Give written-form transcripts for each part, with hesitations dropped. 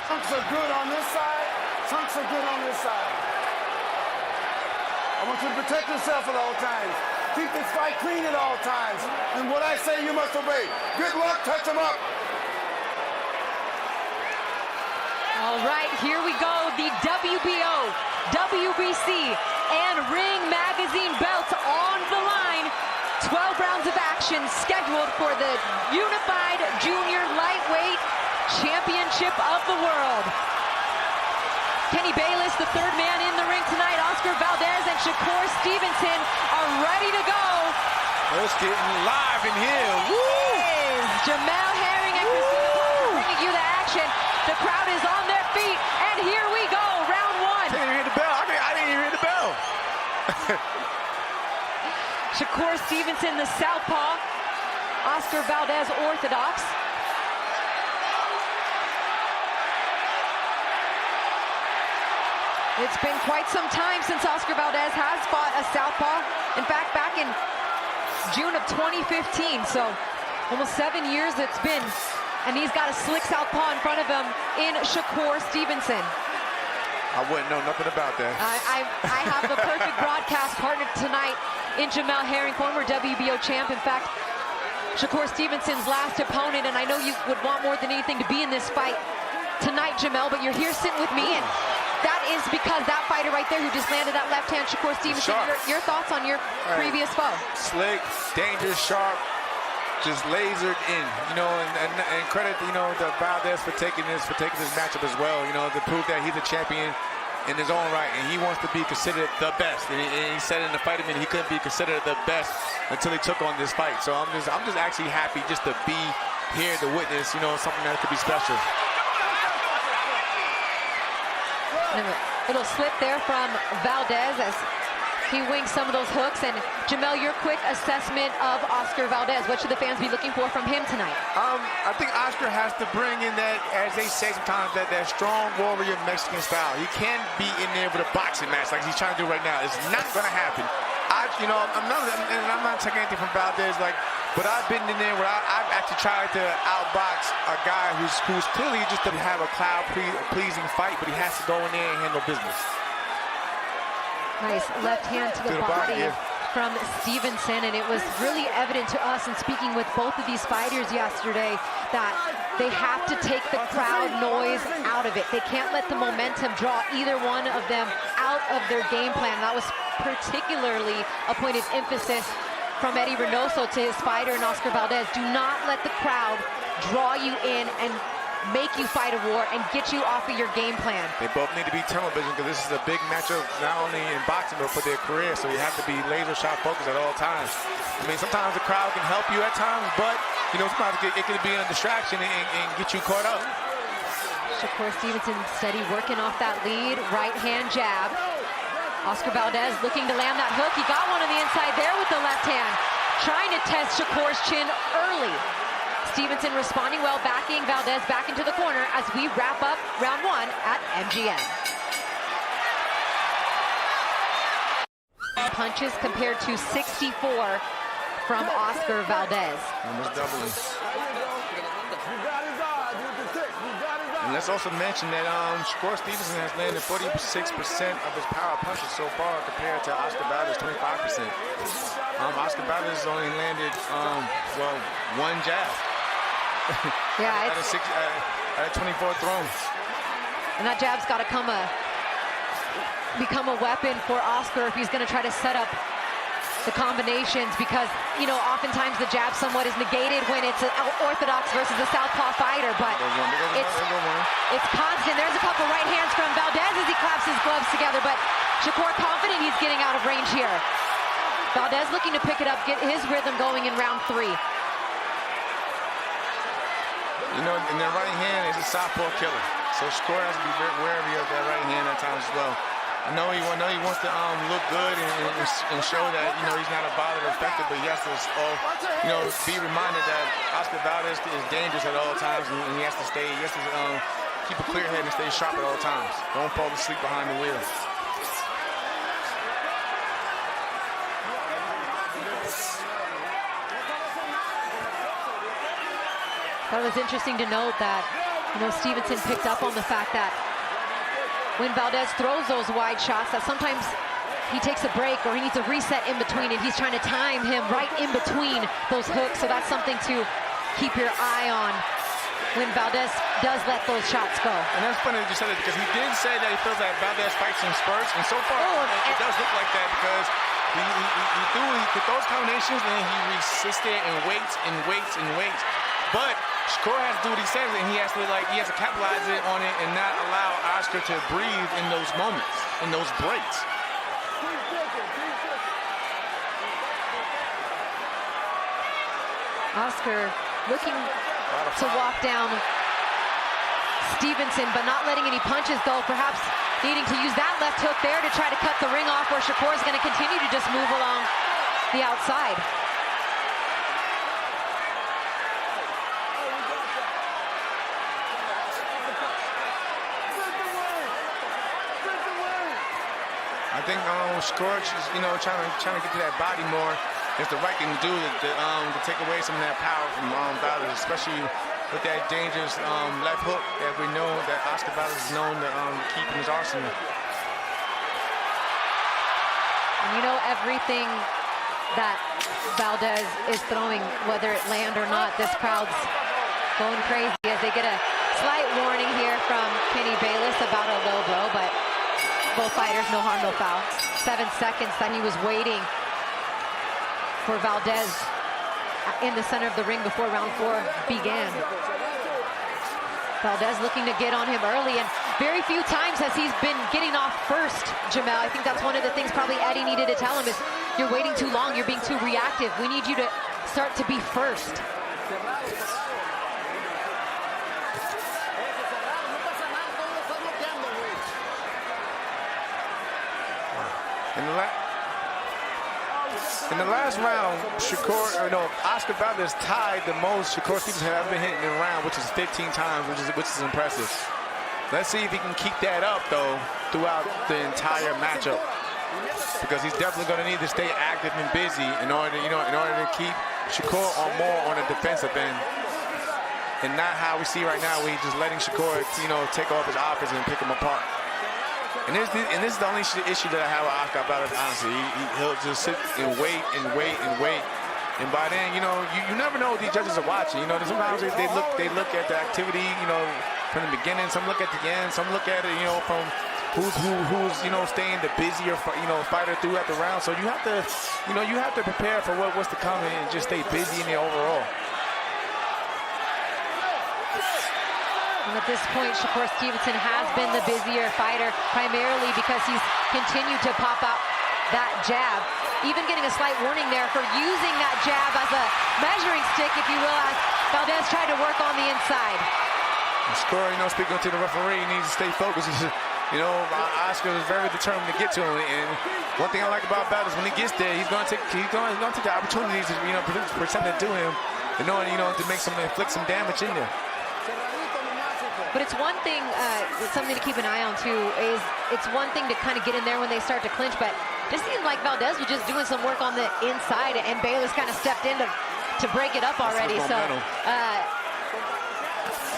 Chunks are good on this side. Chunks are good on this side. I want you to protect yourself at all times. Keep this fight clean at all times. And what I say, you must obey. Good luck. Touch them up. All right, here we go. The WBO, WBC, and Ring Magazine belts on the line. 12 rounds of action scheduled for the Unified Junior Lightweight Championship of the World. Kenny Bayless, the third man in the ring tonight. Oscar Valdez and Shakur Stevenson are ready to go. It's getting live in here. Woo! Jamel Herring and Christina Parker bringing you the action. The crowd is on their feet, and here we go, round one. I didn't even hear the bell. I didn't even hear the bell. Shakur Stevenson, the southpaw. Oscar Valdez, orthodox. It's been quite some time since Oscar Valdez has fought a southpaw. In fact, back in June of 2015, so almost 7 years it's been. And he's got a slick southpaw in front of him in Shakur Stevenson. I wouldn't know nothing about that. I have the perfect broadcast partner tonight in Jamel Herring, former WBO champ. In fact, Shakur Stevenson's last opponent, and I know you would want more than anything to be in this fight tonight, Jamel, but you're here sitting with me, and that is because that fighter right there who just landed that left hand, Shakur Stevenson, your thoughts on your previous foe? Slick, dangerous, sharp, just lasered in, you know, and credit, you know, the Valdez for taking this matchup as well, you know, to prove that he's a champion in his own right, and he wants to be considered the best. And he said in the fight he couldn't be considered the best until he took on this fight. So I'm just actually happy just to be here to witness, you know, something that could be special. And a little slip there from Valdez as he wings some of those hooks. And Jamel, your quick assessment of Oscar Valdez. What should the fans be looking for from him tonight? I think Oscar has to bring in that, as they say sometimes, that strong warrior Mexican style. He can't be in there with a boxing match like he's trying to do right now. It's not going to happen. I'm not taking anything from Valdez, but I've been in there where I've actually tried to outbox a guy who's clearly just to have a crowd-pleasing fight, but he has to go in there and handle business. Nice left hand to the body from Stevenson, and it was really evident to us in speaking with both of these fighters yesterday that they have to take the crowd noise out of it. They can't let the momentum draw either one of them out of their game plan. That was particularly a point of emphasis from Eddie Reynoso to his fighter and Oscar Valdez. Do not let the crowd draw you in and make you fight a war and get you off of your game plan. They both need to be tunnel vision because this is a big matchup, not only in boxing, but for their career. So you have to be laser sharp focused at all times. I mean, sometimes the crowd can help you at times, but, you know, sometimes it can be a distraction and get you caught up. Shakur Stevenson steady working off that lead. Right hand jab. Oscar Valdez looking to land that hook. He got one on the inside there with the left hand. Trying to test Shakur's chin early. Stevenson responding well, backing Valdez back into the corner as we wrap up round one at MGM. Punches compared to 64 from Oscar Valdez. Almost doubling. And let's also mention that Shakur Stevenson has landed 46% of his power punches so far compared to Oscar Valdez 25%. Oscar Valdez has only landed, one jab. Yeah, out of 24 throws. And that jab's got to become a weapon for Oscar if he's going to try to set up the combinations, because, you know, oftentimes the jab somewhat is negated when it's an orthodox versus a southpaw fighter, but it's constant. There's a couple right hands from Valdez as he claps his gloves together, but Shakur confident he's getting out of range here. Valdez looking to pick it up, get his rhythm going in round three. You know, in their right hand is a southpaw killer. So Shakur has to be very wary of that right hand at times as well. I know he wants to look good and show that, you know, he's not a bother effective, but he has to, you know, be reminded that Oscar Valdez is dangerous at all times, and he has to keep a clear head and stay sharp at all times. Don't fall asleep behind the wheel. That was interesting to note that You know, Stevenson picked up on the fact that when Valdez throws those wide shots, that sometimes he takes a break or he needs a reset in between, and he's trying to time him right in between those hooks. So that's something to keep your eye on when Valdez does let those shots go. And that's funny that you said it, because he did say that he feels that Valdez fights in spurts, and so far it does look like that, because he did those combinations, and then he resisted and waits and waits and waits. But Shakur has to do what he says, and he has to capitalize it on it and not allow Oscar to breathe in those moments, in those breaks. Oscar looking to walk down Stevenson, but not letting any punches go. Perhaps needing to use that left hook there to try to cut the ring off, where Shakur is going to continue to just move along the outside. I think Shakur is, trying to get to that body more. It's the right thing to do to take away some of that power from Valdez, especially with that dangerous left hook that we know that Oscar Valdez is known to keep in his arsenal. You know, everything that Valdez is throwing, whether it land or not, this crowd's going crazy as they get a slight warning here from Kenny Bayless about a low blow, but both fighters, no harm, no foul. 7 seconds that he was waiting for Valdez in the center of the ring before round 4 began. Valdez looking to get on him early, and very few times has he's been getting off first, Jamel. I think that's one of the things probably Eddie needed to tell him is, you're waiting too long, you're being too reactive. We need you to start to be first. In the last round, Oscar Valdez tied the most Shakur Stevenson had ever been hit in a round, which is 15 times, which is impressive. Let's see if he can keep that up, though, throughout the entire matchup, because he's definitely going to need to stay active and busy in order to keep Shakur more on the defensive end, and not how we see right now, where he's just letting Shakur, take off his offense and pick him apart. And this is the only issue that I have with Oscar Valdez, honestly. He'll just sit and wait and wait and wait. And by then, you never know what these judges are watching. Sometimes they look at the activity, from the beginning. Some look at the end. Some look at it, from who's staying the busier, fighter throughout the round. So you have to prepare for what's to come and just stay busy in the overall. And at this point, Shakur Stevenson has been the busier fighter, primarily because he's continued to pop out that jab. Even getting a slight warning there for using that jab as a measuring stick, if you will, as Valdez tried to work on the inside. Shakur, speaking to the referee, needs to stay focused. Oscar is very determined to get to him. And one thing I like about Valdez, when he gets there, he's going to take the opportunities to, presented to him, in order, to inflict some damage in there. But it's one thing, something to keep an eye on too, is it's one thing to kind of get in there when they start to clinch, but it seems like Valdez was just doing some work on the inside, and Bayless kind of stepped in to break it up already. So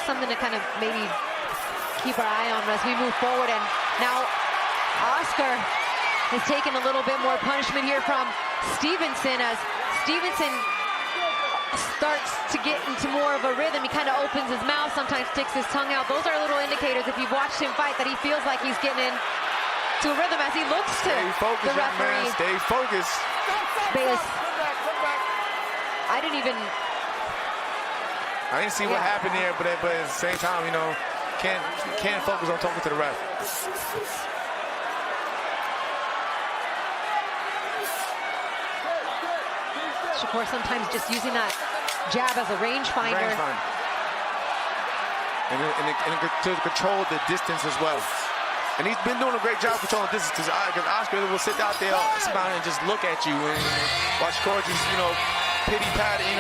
something to kind of maybe keep our eye on as we move forward. And now Oscar is taking a little bit more punishment here from Stevenson, as Stevenson starts to get into more of a rhythm. He kind of opens his mouth, sometimes sticks his tongue out. Those are little indicators, if you've watched him fight, that he feels like he's getting into a rhythm as he looks to the referee. Stay focused. Bayless. I didn't see what happened there, but at the same time, can't focus on talking to the ref. Shakur sometimes just using that jab as a rangefinder. And to control the distance as well. And he's been doing a great job controlling distance, because Oscar will sit out there and just look at you and watch Shakur just, pity-pat, and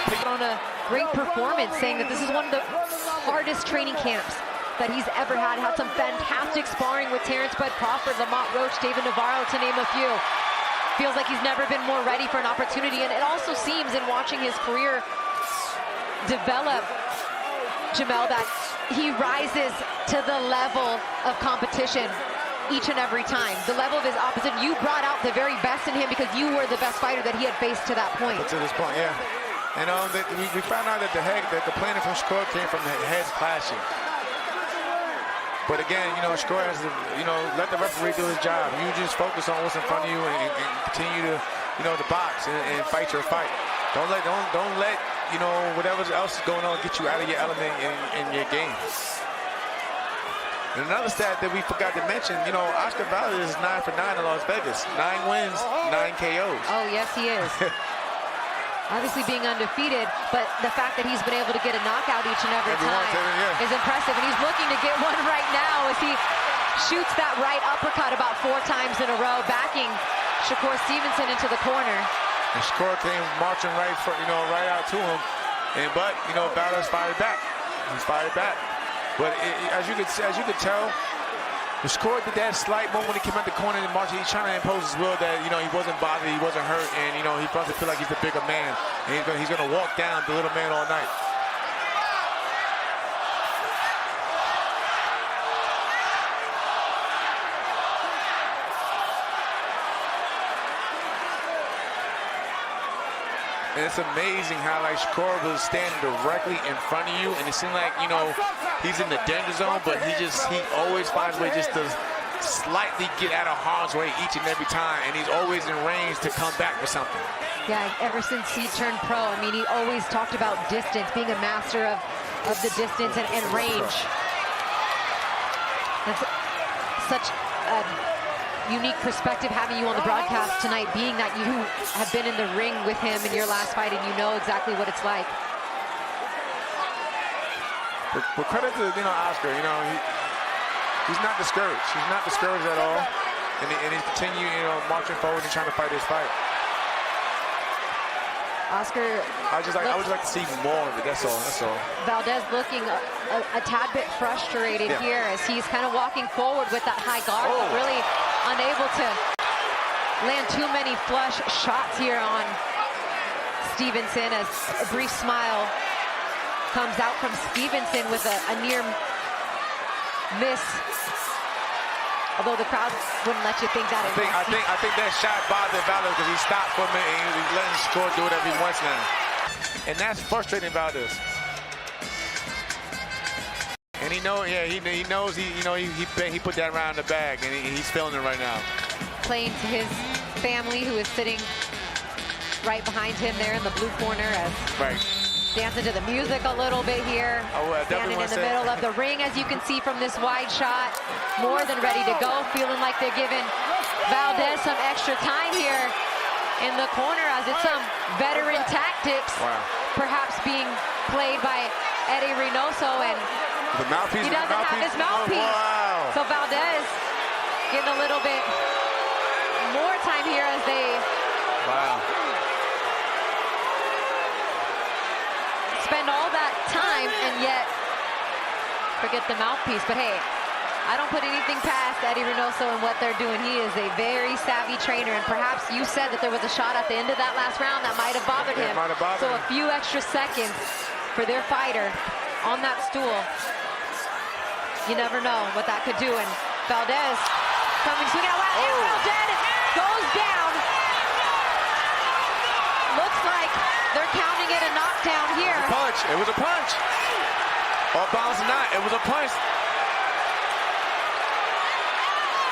pick on a great performance, saying that this is one of the hardest training camps that he's ever had. Had some fantastic sparring with Terrence Bud Crawford, Lamont Roach, David Navarro, to name a few. Feels like he's never been more ready for an opportunity, and it also seems, in watching his career develop, Jamel, that he rises to the level of competition each and every time. The level of his opposition. You brought out the very best in him because you were the best fighter that he had faced to that point. To this point, yeah. And we found out that the planning from Shakur came from the heads clashing. But again, Shakur has to, let the referee do his job. You just focus on what's in front of you and continue to, to box and fight your fight. Don't let whatever else is going on get you out of your element in your game. And another stat that we forgot to mention, Oscar Valdez is 9 for 9 in Las Vegas. 9 wins, 9 KOs. Oh, yes, he is. Obviously being undefeated, but the fact that he's been able to get a knockout each and every time is impressive. And he's looking to get one right now as he shoots that right uppercut about 4 times in a row, backing Shakur Stevenson into the corner. And Shakur came marching right out to him. But Valdez fired back. He's fired back. But as you could tell, Shakur did that slight moment when he came out the corner and marched. He's trying to impose his will that he wasn't bothered, he wasn't hurt, and he wants to feel like he's the bigger man. And he's gonna walk down the little man all night. And it's amazing how Shakur was standing directly in front of you, and it seemed like he's in the danger zone, but he always finds a way just to slightly get out of harm's way each and every time, and he's always in range to come back with something. Yeah, ever since he turned pro, I mean, he always talked about distance, being a master of the distance and range. That's such a unique perspective having you on the broadcast tonight, being that you have been in the ring with him in your last fight and you know exactly what it's like. But credit to Oscar, he's not discouraged. He's not discouraged at all, and he's continuing marching forward and trying to fight his fight. Oscar, I would like to see more of it. That's all. Valdez looking a tad bit frustrated here as he's kind of walking forward with that high guard, but really unable to land too many flush shots here on Stevenson, as a brief smile comes out from Stevenson with a near miss. Although the crowd wouldn't let you think that. I think that shot bothered Valdez because he stopped for a minute and he's letting Shakur do whatever he wants now. And that's frustrating Valdez. And he knows he put that round in the bag, and he's feeling it right now. Playing to his family, who is sitting right behind him there in the blue corner, as dancing to the music a little bit here. Standing in the middle of the ring, as you can see from this wide shot. More than ready to go, feeling like they're giving Valdez some extra time here in the corner, as it's some veteran tactics, perhaps being played by Eddie Reynoso, and the mouthpiece, he doesn't have his mouthpiece. So Valdez getting a little bit more time here as they spend all that time and yet forget the mouthpiece. But hey, I don't put anything past Eddie Reynoso and what they're doing. He is a very savvy trainer, and perhaps you said that there was a shot at the end of that last round that might have bothered him. So a few extra seconds for their fighter on that stool. You never know what that could do. And Valdez coming swinging out. And Valdez goes down. Looks like they're counting it a knockdown here. Punch. It was a punch. Off balance or not, it was a punch.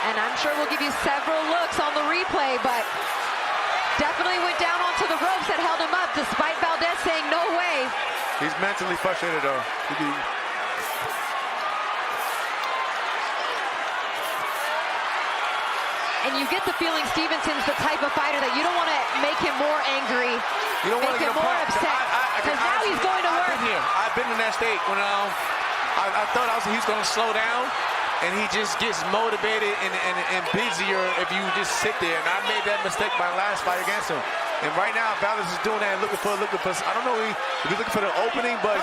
And I'm sure we'll give you several looks on the replay, but definitely went down onto the ropes that held him up, despite Valdez saying no way. He's mentally frustrated, though. And you get the feeling Stevenson's the type of fighter that you don't want to make him more angry, you don't make him more upset, because now he's going to work. I've been in that state when I thought he was going to slow down, and he just gets motivated and busier if you just sit there. And I made that mistake my last fight against him. And right now, Valdez is doing that, looking for. I don't know if he's looking for the opening, but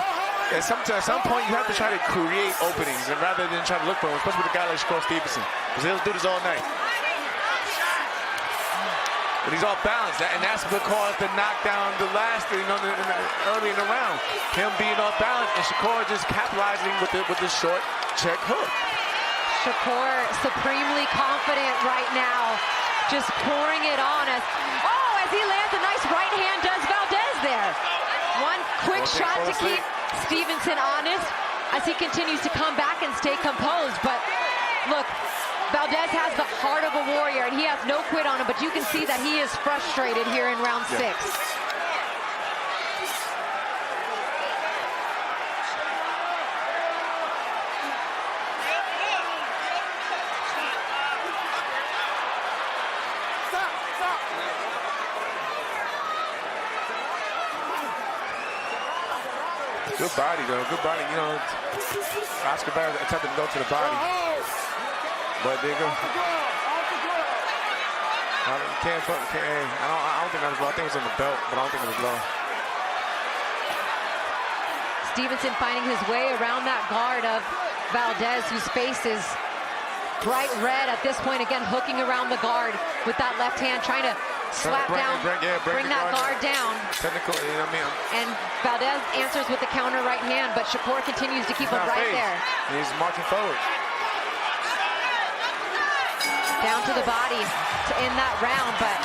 at some point you have to try to create openings, and rather than try to look for them, especially with a guy like Shakur Stevenson, because he'll do this all night. But he's off balance, and that's what caused the knockdown early in the round. Him being off balance, and Shakur just capitalizing with the short check hook. Shakur supremely confident right now, just pouring it on us. Oh, as he lands a nice right hand, does Valdez there. One quick shot to keep Stevenson honest as he continues to come back and stay composed. But look, Valdez has the heart of a warrior, and he has no quit on him, but you can see that he is frustrated here in round 6. Good body, though. Good body. You know, Oscar Valdez attempted to go to the body. But there you go. I don't think that was low. I think it was in the belt, but I don't think it was low. Stevenson finding his way around that guard of Valdez, whose face is bright red at this point. Again, hooking around the guard with that left hand, trying to slap down, bring that guard down. Technical, you know what I mean? And Valdez answers with the counter right hand, but Shakur continues to keep him right there. He's marching forward. Down to the body to end that round, but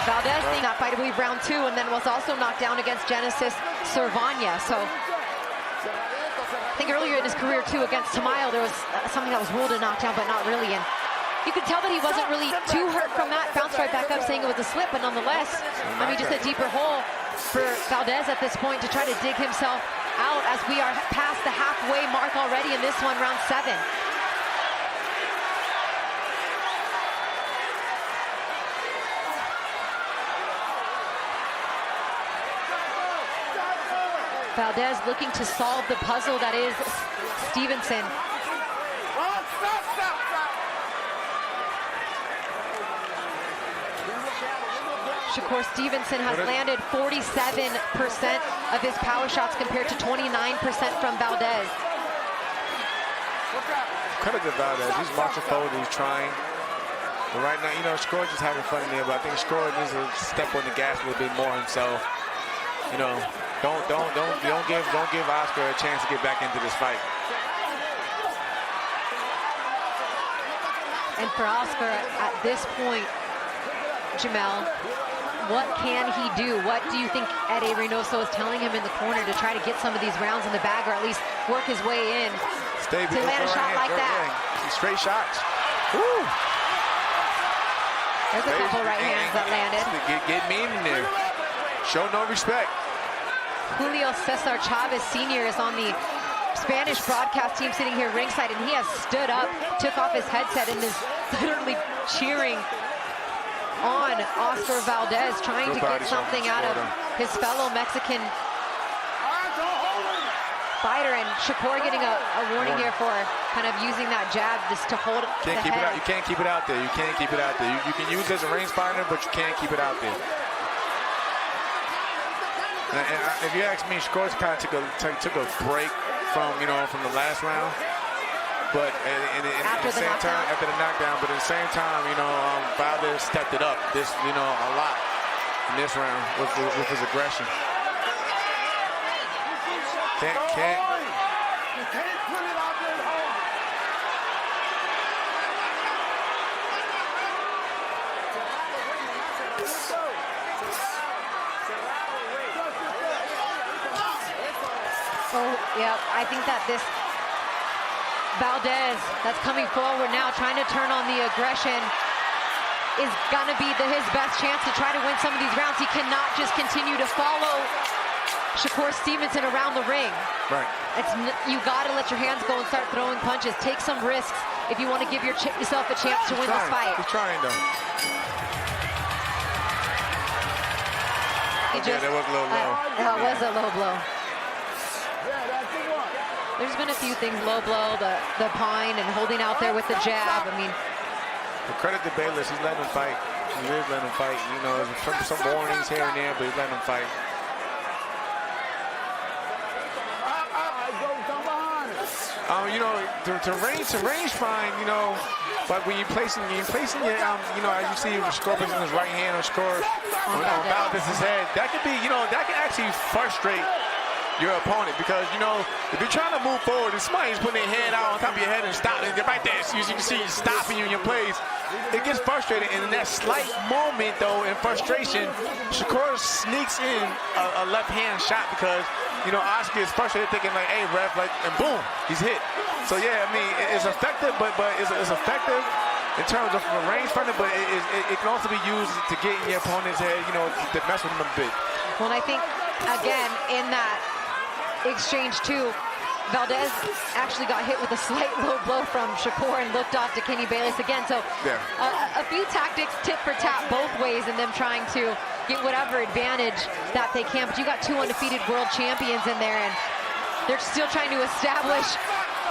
Valdez being that fight, I believe, round 2, and then was also knocked down against Genesis Cervania. So I think earlier in his career too against Tamayo, there was something that was ruled a knockdown, but not really. And you could tell that he wasn't really too hurt from that. Bounced right back up saying it was a slip, but nonetheless, I mean, just a deeper hole for Valdez at this point to try to dig himself out as we are past the halfway mark already in this one, round 7. Valdez looking to solve the puzzle that is Stevenson. Shakur Stevenson has landed 47% of his power shots compared to 29% from Valdez. Credit to Valdez. He's marching forward. He's trying. But right now, you know, Shakur's just having fun in there. But I think Shakur needs to step on the gas a little bit more himself. You know, don't give Oscar a chance to get back into this fight. And for Oscar at this point, Jamel, what can he do? What do you think Eddie Reynoso is telling him in the corner to try to get some of these rounds in the bag, or at least work his way in to land a shot like that? Straight shots. Woo. There's a couple right hands that landed. Get mean in there. Show no respect. Julio Cesar Chavez Sr. is on the Spanish broadcast team sitting here ringside, and he has stood up, took off his headset, and is literally cheering on Oscar Valdez, trying to get something out of his fellow Mexican fighter. And Shakur getting a warning here for kind of using that jab just to hold the head. You can't keep it out there. You can't keep it out there. You can use it as a range partner, but you can't keep it out there. And if you ask me, Shakur kind of took a break from the last round. But at the same time, after the knockdown, but at the same time, Valdez stepped it up a lot in this round with his aggression. Can't. So, yeah, I think that this Valdez that's coming forward now, trying to turn on the aggression, is going to be his best chance to try to win some of these rounds. He cannot just continue to follow Shakur Stevenson around the ring. Right. You got to let your hands go and start throwing punches. Take some risks if you want to give yourself a chance to win this fight. He's trying, though. That was a little low. That was a low blow. There's been a few things, low blow, the pine, and holding out there with the jab. I mean, credit to Bayless, he's letting him fight. He is letting him fight. Some warnings here and there, but he's letting him fight. You know, to range fine, you know, but when you're placing your, you know, as you see, Shakur placing his right hand on Shakur on Valdez's head, that could be, you know, that can actually frustrate your opponent because, you know, if you're trying to move forward and somebody's putting their hand out on top of your head and stopping it right there, so you can see stopping you in your place, it gets frustrating. And in that slight moment, though, in frustration, Shakur sneaks in a left-hand shot because, you know, Oscar is frustrated thinking like, hey, ref, like, and boom, he's hit. So, yeah, I mean, it's effective, but it's effective in terms of a range fighter, but it can also be used to get in your opponent's head, you know, to mess with him a bit. Well, I think, again, in that exchange too, Valdez actually got hit with a slight low blow from Shakur and looked off to Kenny Bayless again. So yeah. A few tactics tit for tat both ways and them trying to get whatever advantage that they can. But you got two undefeated world champions in there and they're still trying to establish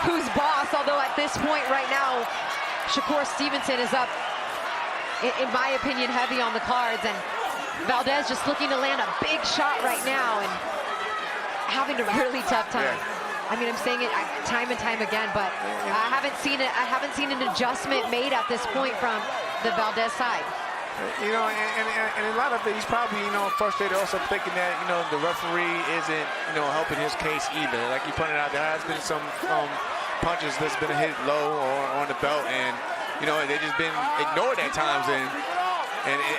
who's boss. Although at this point right now, Shakur Stevenson is up, in my opinion, heavy on the cards. And Valdez just looking to land a big shot right now and having a really tough time. Yeah. I mean, I'm saying it time and time again, but I haven't seen an adjustment made at this point from the Valdez side. You know, and a lot of it, he's probably, you know, frustrated also thinking that, you know, the referee isn't, you know, helping his case either. Like you pointed out, there has been some punches that's been hit low or on the belt, and, you know, they just been ignored at times, and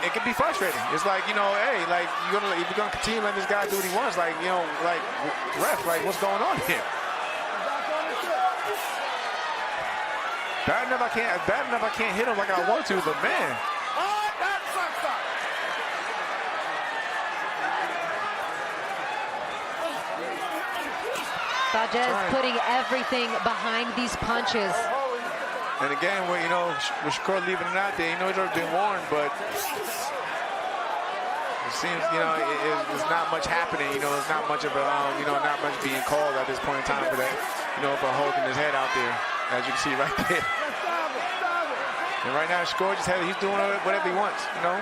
it can be frustrating. It's like, you know, hey, like, if you're gonna continue letting this guy do what he wants, like, you know, like, ref, like, what's going on here? Bad enough I can't hit him like I want to, but man. Valdez putting everything behind these punches. And again, you know, with Shakur leaving it out there, you know he's already been warned, but it seems, you know, there's not much happening. You know, there's not much of a, you know, not much being called at this point in time for that, you know, for holding his head out there, as you can see right there. And right now, Shakur just he's doing whatever he wants, you know.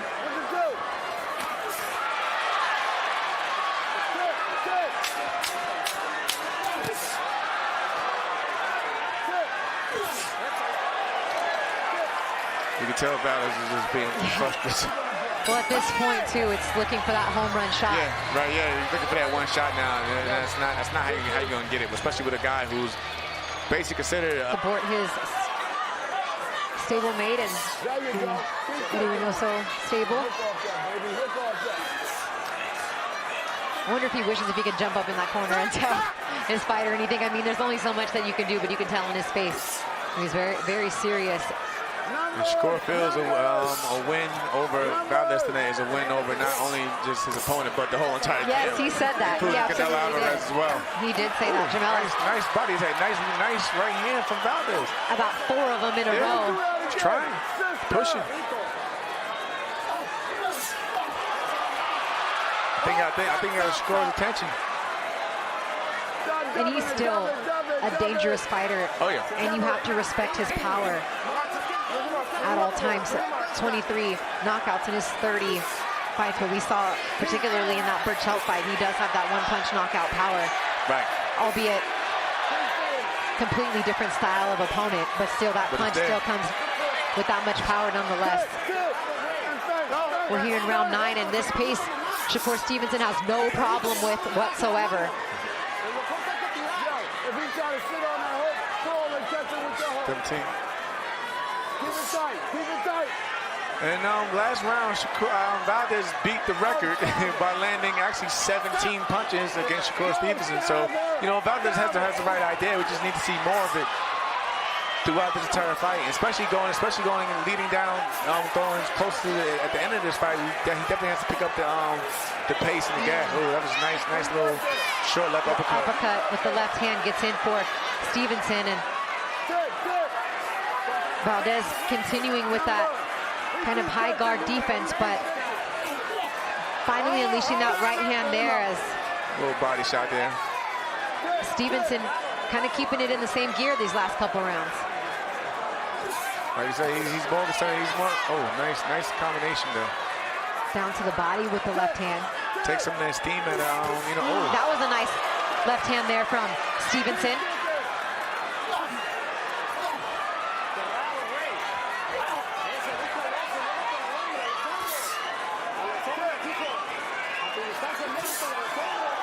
You can tell Valdez is just being frustrated. Well, at this point too, it's looking for that home run shot. Yeah, right. Yeah, he's looking for that one shot now. That's not how you're gonna get it, especially with a guy who's basically considered support his stablemate and so stable. I wonder if he wishes if he could jump up in that corner and tell his fighter anything. I mean, there's only so much that you can do, but you can tell in his face he's very, very serious. And Shakur feels a win over Valdez tonight is a win over not only just his opponent, but the whole entire team. Yes, he said that. He absolutely did. As well. He did say that. Jamel, nice body. He's a nice right hand from Valdez. About 4 of them in a row. He's trying, pushing. I think that Shakur's attention. And he's still a dangerous fighter. Oh yeah. And you have to respect his power at all times. 23 knockouts in his 30 fights, but we saw, particularly in that Burchell fight, he does have that one-punch knockout power. Right. Albeit completely different style of opponent, but still that punch still comes with that much power nonetheless. We're here in round 9, and this pace Shakur Stevenson has no problem with whatsoever. 17. And last round, Valdez beat the record by landing actually 17 punches against Shakur Stevenson. So, you know, Valdez has the right idea. We just need to see more of it throughout this entire fight, especially going and leading down, throwing close to at the end of this fight. He definitely has to pick up the pace and the gas. Oh, that was a nice little short left uppercut. Uppercut with the left hand gets in for Stevenson, and Valdez continuing with that kind of high guard defense, but finally unleashing that right hand there as little body shot there. Stevenson kind of keeping it in the same gear these last couple rounds. Like you say, he's more concerned. He's more. Oh, nice combination there. Down to the body with the left hand. Take some of that steam and you know. Oh. That was a nice left hand there from Stevenson.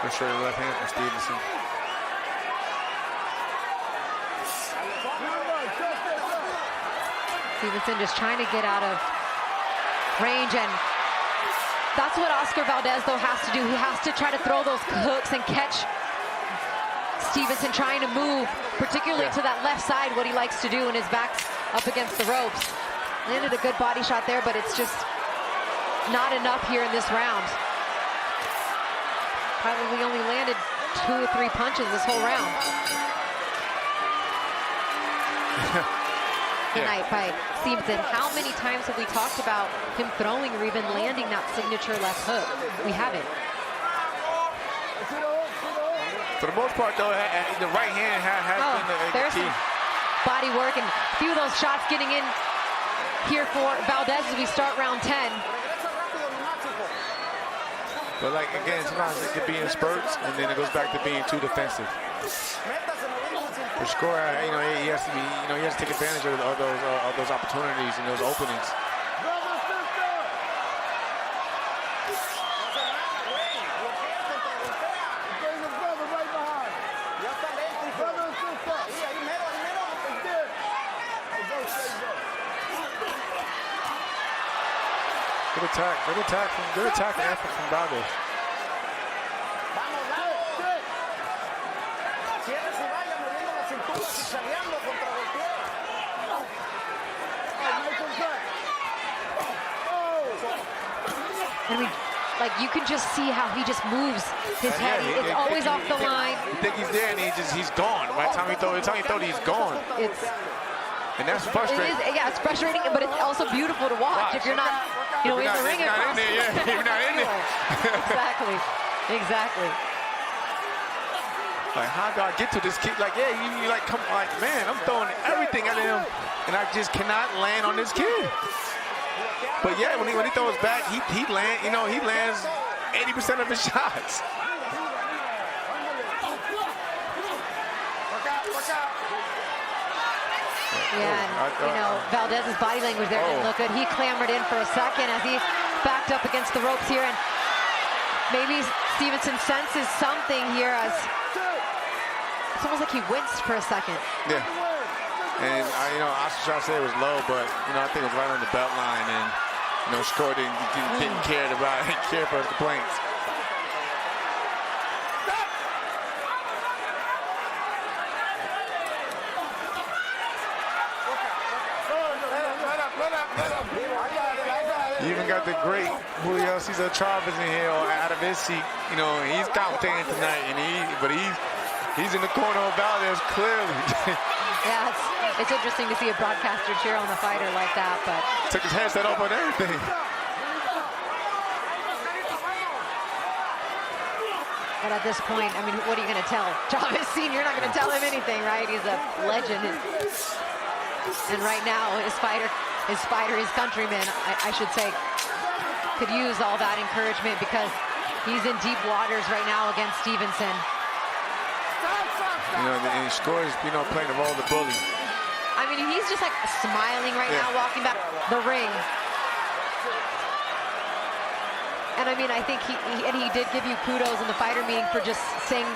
Frustrated left hand from Stevenson. Stevenson just trying to get out of range, and that's what Oscar Valdez, though, has to do. He has to try to throw those hooks and catch Stevenson trying to move, particularly to that left side, what he likes to do when his back's up against the ropes. Landed a good body shot there, but it's just not enough here in this round. Probably only landed 2 or 3 punches this whole round. Tonight by Stevenson. How many times have we talked about him throwing or even landing that signature left hook? We haven't. For the most part, though, the right hand has been the key. Body work and a few of those shots getting in here for Valdez as we start round 10. But like again, sometimes it could be in spurts, and then it goes back to being too defensive. For Shakur, he has to be, he has to take advantage of those opportunities and those openings. Good attack and effort from Valdez. And you can just see how he just moves his head. It's always off the line. You think he's there, and he's gone. By the time he throw, he's gone. And that's frustrating. It's frustrating, but it's also beautiful to watch if you're not, in the ring. You're not in there, You're not in there. Exactly. Like, how do I get to this kid? Like, you like, come on, like, man, I'm throwing everything at him, and I just cannot land on this kid. But yeah, when he throws back, he lands 80% of his shots. Yeah, and, Valdez's body language there didn't look good. He clambered in for a second as he backed up against the ropes here, and maybe Stevenson senses something here as it's almost like he winced for a second. Yeah. And, Oscar tried to say it was low, but, I think it was right on the belt line, and, Shakur didn't care about it, care for his complaints. You even got the great Julio Cesar Chavez in here out of his seat. He's commentating tonight, but he's in the corner of Valdez clearly. Yeah, it's interesting to see a broadcaster cheer on the fighter like that, but took his headset off on everything. But at this point, what are you going to tell Chavez Sr.? You're not going to tell him anything, right? He's a legend. And right now, his fighter, his countryman, I should say, could use all that encouragement because he's in deep waters right now against Stevenson. And Shakur is, playing the role of the bully. He's just like smiling right now, walking back the ring. And I think he did give you kudos in the fighter meeting for just saying,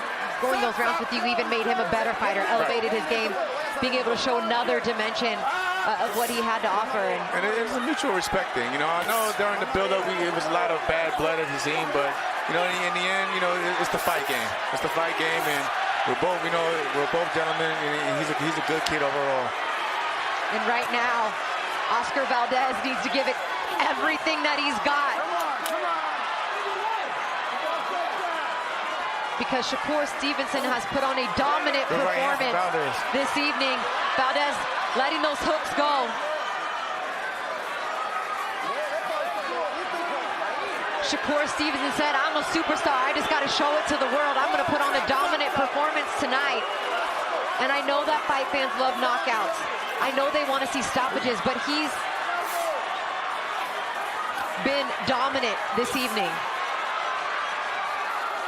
going those rounds with you even made him a better fighter, elevated his game, being able to show another dimension of what he had to offer. And it's a mutual respect thing. I know during the build-up it was a lot of bad blood at the scene, but in the end, it's the fight game. It's the fight game, and we're both gentlemen, and he's a good kid overall. And right now, Oscar Valdez needs to give it everything that he's got. Because Shakur Stevenson has put on a dominant performance this evening. Valdez letting those hooks go. Shakur Stevenson said, I'm a superstar. I just got to show it to the world. I'm going to put on a dominant performance tonight. And I know that fight fans love knockouts. I know they want to see stoppages, but he's been dominant this evening.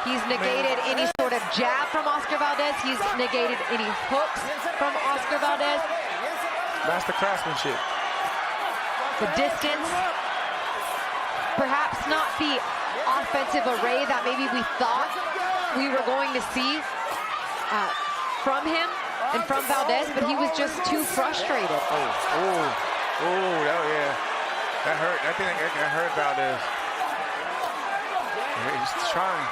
He's negated any sort of jab from Oscar Valdez. He's negated any hooks from Oscar Valdez. That's the craftsmanship. The distance. Perhaps not the offensive array that maybe we thought we were going to see from him and from Valdez, but he was just too frustrated. That hurt. I think that hurt Valdez. He's trying.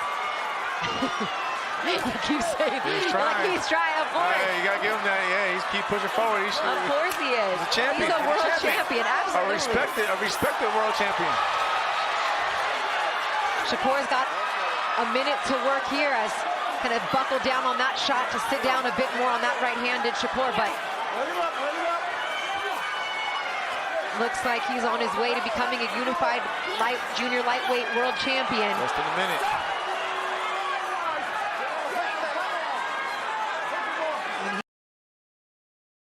You keep saying he's trying. Like he's trying, of course. You gotta give him that. Yeah, he's keep pushing forward. Of course he is. He's a champion. He's a world champion. Absolutely. A respected world champion. Shakur's got a minute to work here as kind of buckled down on that shot to sit down a bit more on that right-handed Shakur, but looks like he's on his way to becoming a unified junior lightweight world champion. Less than a minute.